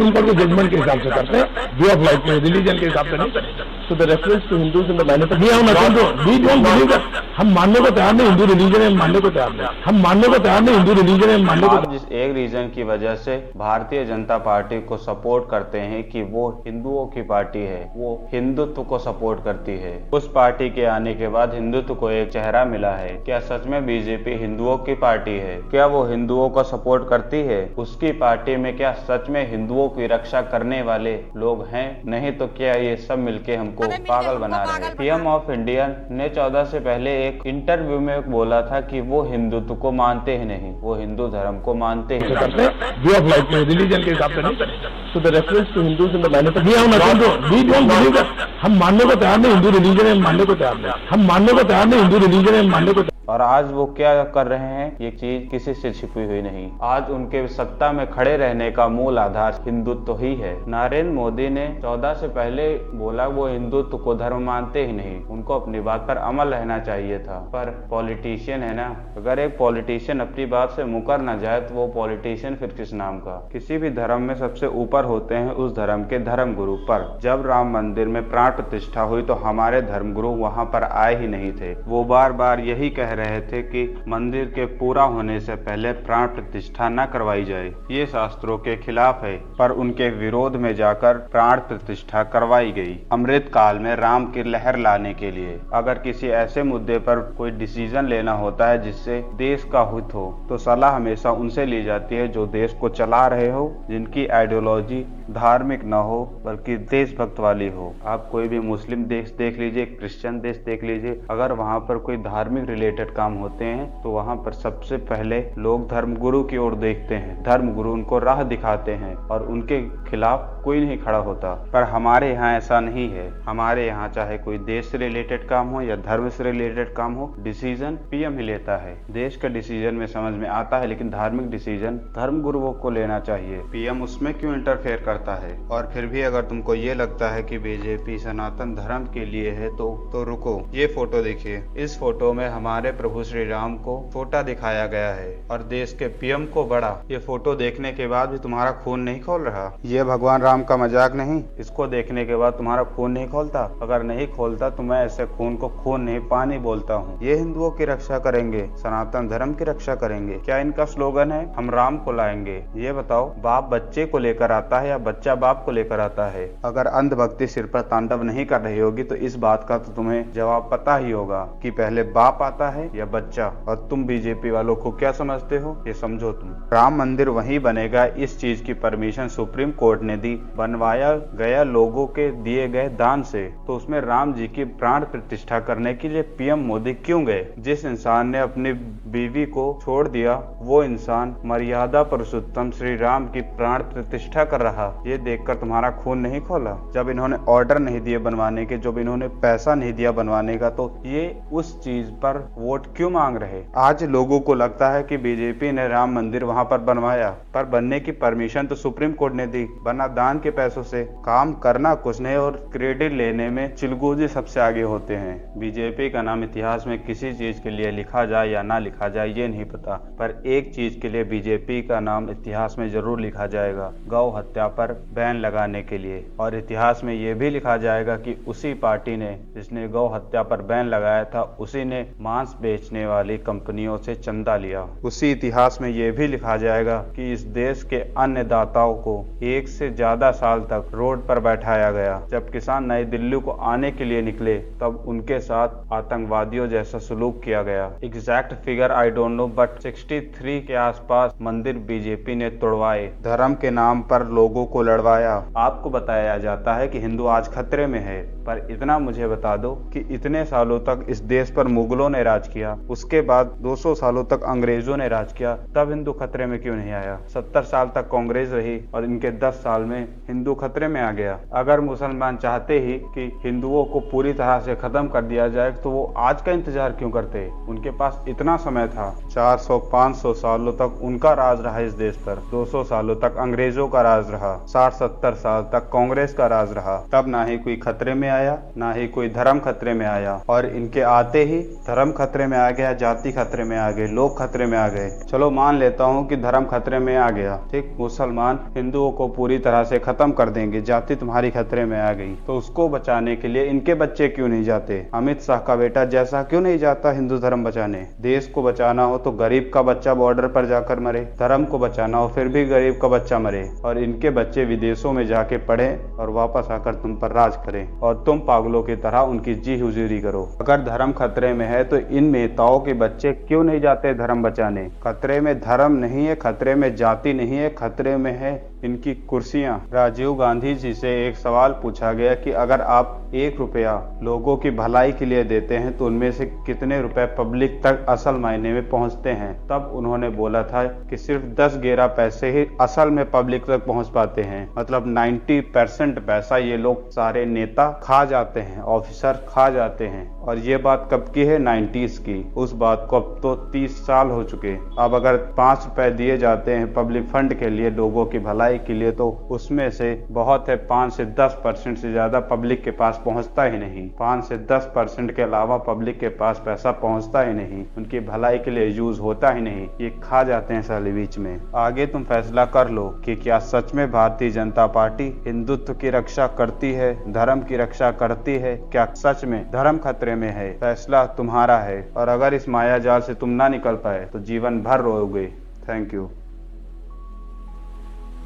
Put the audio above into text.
उनका तो जजमेंट के हिसाब से करते हैं, वे ऑफ लाइफ के रिलीजन के हिसाब से नहीं करते। So the reference to Hindus in the manifesto. We have nothing to, we don't believe that. हम मानने को तैयार नहीं, हिंदू रिलीजन है, मानने को तैयार नहीं, हम मानने को तैयार नहीं, हिंदू रिलीजन है, मानने को। आप जिस एक रीजन की वजह से भारतीय जनता पार्टी को सपोर्ट करते हैं कि वो हिंदुओं की पार्टी है, वो हिंदुत्व को सपोर्ट करती है, उस पार्टी के आने के बाद हिंदुत्व को एक चेहरा मिला है। क्या सच में बीजेपी हिंदुओं की पार्टी है? क्या वो हिंदुओं को सपोर्ट करती है? उसकी पार्टी में क्या सच में हिंदुओं की रक्षा करने वाले लोग हैं? नहीं तो क्या ये सब मिलके हमको पागल बना रहे हैं। पीएम ऑफ इंडिया ने 14 से पहले एक इंटरव्यू में बोला था कि वो हिंदुत्व को मानते ही नहीं, वो हिंदू धर्म को मानते ही नहीं। वे ऑफ लाइफ के रिलीजन के हिसाब से नहीं करते। So the reference to Hindus in the manifesto. We have nothing to, we don't believe that. हम मानने को तैयार नहीं, हिंदू रिलीजन है, मानने को तैयार नहीं, हम मानने को तैयार नहीं, हिंदू रिलीजन है, मानने को। और आज वो क्या कर रहे हैं, ये चीज किसी से छिपी हुई नहीं। आज उनके सत्ता में खड़े रहने का मूल आधार हिंदुत्व ही है। नरेंद्र मोदी ने 14 से पहले बोला वो हिंदुत्व को धर्म मानते ही नहीं, उनको अपनी बात पर अमल रहना चाहिए था। पर पॉलिटिशियन है ना, अगर एक पॉलिटिशियन अपनी बात से मुकर ना जाए तो वो पॉलिटिशियन फिर किस नाम का। किसी भी धर्म में सबसे ऊपर होते हैं उस धर्म के धर्म गुरु। पर जब राम मंदिर में प्राण प्रतिष्ठा हुई तो हमारे धर्म गुरु वहां पर आए ही नहीं थे। वो बार बार यही कह रहे थे कि मंदिर के पूरा होने से पहले प्राण प्रतिष्ठा न करवाई जाए, ये शास्त्रों के खिलाफ है। पर उनके विरोध में जाकर प्राण प्रतिष्ठा करवाई गई अमृत काल में राम की लहर लाने के लिए। अगर किसी ऐसे मुद्दे पर कोई डिसीजन लेना होता है जिससे देश का हित हो तो सलाह हमेशा उनसे ली जाती है जो देश को चला रहे हो, जिनकी आइडियोलॉजी धार्मिक न हो बल्कि देशभक्त वाली हो। आप कोई भी मुस्लिम देश देख लीजिए, क्रिश्चियन देश देख लीजिए, अगर वहाँ पर कोई धार्मिक रिलेटेड काम होते हैं तो वहाँ पर सबसे पहले लोग धर्मगुरु की ओर देखते हैं, धर्मगुरु उनको राह दिखाते हैं और उनके खिलाफ कोई नहीं खड़ा होता। पर हमारे यहाँ ऐसा नहीं है। हमारे यहाँ चाहे कोई देश से रिलेटेड काम हो या धर्म से रिलेटेड काम हो, डिसीजन पीएम ही लेता है। देश का डिसीजन में समझ में आता है लेकिन धार्मिक डिसीजन धर्मगुरुओं को लेना चाहिए। पीएम उसमें क्यों इंटरफेयर करता है? और फिर भी अगर तुमको ये लगता है कि बीजेपी सनातन धर्म के लिए है तो रुको, ये फोटो देखिए। इस फोटो में हमारे प्रभु श्री राम को छोटा दिखाया गया है और देश के पीएम को बड़ा। ये फोटो देखने के बाद भी तुम्हारा खून नहीं खोल रहा? ये भगवान राम का मजाक नहीं? इसको देखने के बाद तुम्हारा खून नहीं खोलता? अगर नहीं खोलता तो मैं ऐसे खून को खून नहीं पानी बोलता हूँ। ये हिंदुओं की रक्षा करेंगे, सनातन धर्म की रक्षा करेंगे। क्या इनका स्लोगन है हम राम को लाएंगे? ये बताओ, बाप बच्चे को लेकर आता है या बच्चा बाप को लेकर आता है? अगर अंधभक्ति सिर पर तांडव नहीं कर रही होगी तो इस बात का तो तुम्हें जवाब पता ही होगा कि पहले बाप आता है या बच्चा। और तुम बीजेपी वालों को क्या समझते हो, ये समझो। तुम राम मंदिर वहीं बनेगा, इस चीज की परमिशन सुप्रीम कोर्ट ने दी, बनवाया गया लोगों के दिए गए दान से। तो उसमें राम जी की प्राण प्रतिष्ठा करने के लिए पीएम मोदी क्यों गए? जिस इंसान ने अपनी बीवी को छोड़ दिया वो इंसान मर्यादा पुरुषोत्तम श्री राम की प्राण प्रतिष्ठा कर रहा। ये देखकर तुम्हारा खून नहीं खोला? जब इन्होंने ऑर्डर नहीं दिए बनवाने के, जब इन्होंने पैसा नहीं दिया बनवाने का, तो ये उस चीज पर वोट क्यों मांग रहे? आज लोगों को लगता है कि बीजेपी ने राम मंदिर वहां पर बनवाया, पर बनने की परमिशन तो सुप्रीम कोर्ट ने दी, बना दान के पैसों से। काम करना कुछ नहीं और क्रेडिट लेने में चिलगोजी सबसे आगे होते हैं। बीजेपी का नाम इतिहास में किसी चीज के लिए लिखा जाए या ना लिखा जाए ये नहीं पता, पर एक चीज के लिए बीजेपी का नाम इतिहास में जरूर लिखा जाएगा, गौ हत्या पर बैन लगाने के लिए। और इतिहास में ये भी लिखा जाएगा कि उसी पार्टी ने जिसने गौ हत्या पर बैन लगाया था, उसी ने मांस बेचने वाली कंपनियों से चंदा लिया। उसी इतिहास में ये भी लिखा जाएगा कि इस देश के अन्य दाताओं को 1 से ज्यादा साल तक रोड पर बैठाया गया। जब किसान नई दिल्ली को आने के लिए निकले तब उनके साथ आतंकवादियों जैसा सलूक किया गया। Exact figure I don't know but 63 के आसपास मंदिर बीजेपी ने तोड़वाए, धर्म के नाम पर लोगों को लड़वाया। आपको बताया जाता है कि हिंदू आज खतरे में है, पर इतना मुझे बता दो कि इतने सालों तक इस देश पर मुगलों ने राज किया, उसके बाद 200 सालों तक अंग्रेजों ने राज किया, तब हिंदू खतरे में क्यों नहीं आया? 70 साल तक कांग्रेस रही और इनके 10 साल में हिंदू खतरे में आ गया। अगर मुसलमान चाहते ही कि हिंदुओं को पूरी तरह से खत्म कर दिया जाए तो वो आज का इंतजार क्यों करते? उनके पास इतना समय था। 400-500 सालों तक उनका राज रहा इस देश पर, 200 सालों तक अंग्रेजों का राज रहा। 60-70 साल तक कांग्रेस का राज रहा, तब ना ही कोई खतरे में आया, ना ही कोई धर्म खतरे में आया, और इनके आते ही धर्म खतरे में आ गया, जाति खतरे में आ गए, लोग खतरे में आ गए। चलो मान लेता हूँ कि धर्म खतरे में आ गया, ठीक, मुसलमान हिंदुओं को पूरी तरह से खत्म कर देंगे, जाति तुम्हारी खतरे में आ गई, तो उसको बचाने के लिए इनके बच्चे क्यों नहीं जाते? अमित शाह का बेटा जैसा क्यों नहीं जाता हिंदू धर्म बचाने? देश को बचाना हो तो गरीब का बच्चा बॉर्डर पर जाकर मरे, धर्म को बचाना हो फिर भी गरीब का बच्चा मरे, और इनके बच्चे विदेशों में जाके पढ़े और वापस आकर तुम पर राज करें, और तुम पागलों की तरह उनकी जी हुजूरी करो। अगर धर्म खतरे में है तो इन नेताओं के बच्चे क्यों नहीं जाते धर्म बचाने? खतरे में धर्म नहीं है, खतरे में जाति नहीं है, खतरे में है इनकी कुर्सियां। राजीव गांधी जी से एक सवाल पूछा गया कि अगर आप 1 रुपया लोगों की भलाई के लिए देते हैं तो उनमें से कितने रुपए पब्लिक तक असल मायने में पहुंचते हैं? तब उन्होंने बोला था कि सिर्फ 10-11 पैसे ही असल में पब्लिक तक पहुंच पाते हैं। मतलब 90% पैसा ये लोग सारे नेता खा जाते हैं, ऑफिसर खा जाते हैं। और ये बात कब की है? 90s की। उस बात को अब तो 30 साल हो चुके। अब अगर 5 रुपए दिए जाते हैं पब्लिक फंड के लिए, लोगों की भलाई के लिए, तो उसमें से बहुत है 5 से 10% से ज्यादा पब्लिक के पास पहुंचता ही नहीं। 5 से 10% के अलावा पब्लिक के पास पैसा पहुंचता ही नहीं, उनकी भलाई के लिए यूज होता ही नहीं, ये खा जाते हैं साले बीच में। आगे तुम फैसला कर लो कि क्या सच में भारतीय जनता पार्टी हिंदुत्व की रक्षा करती है, धर्म की रक्षा करती है? क्या सच में धर्म खतरे में है? फैसला तुम्हारा है। और अगर इस माया जाल से तुम ना निकल पाए तो जीवन भर रोओगे। Thank you.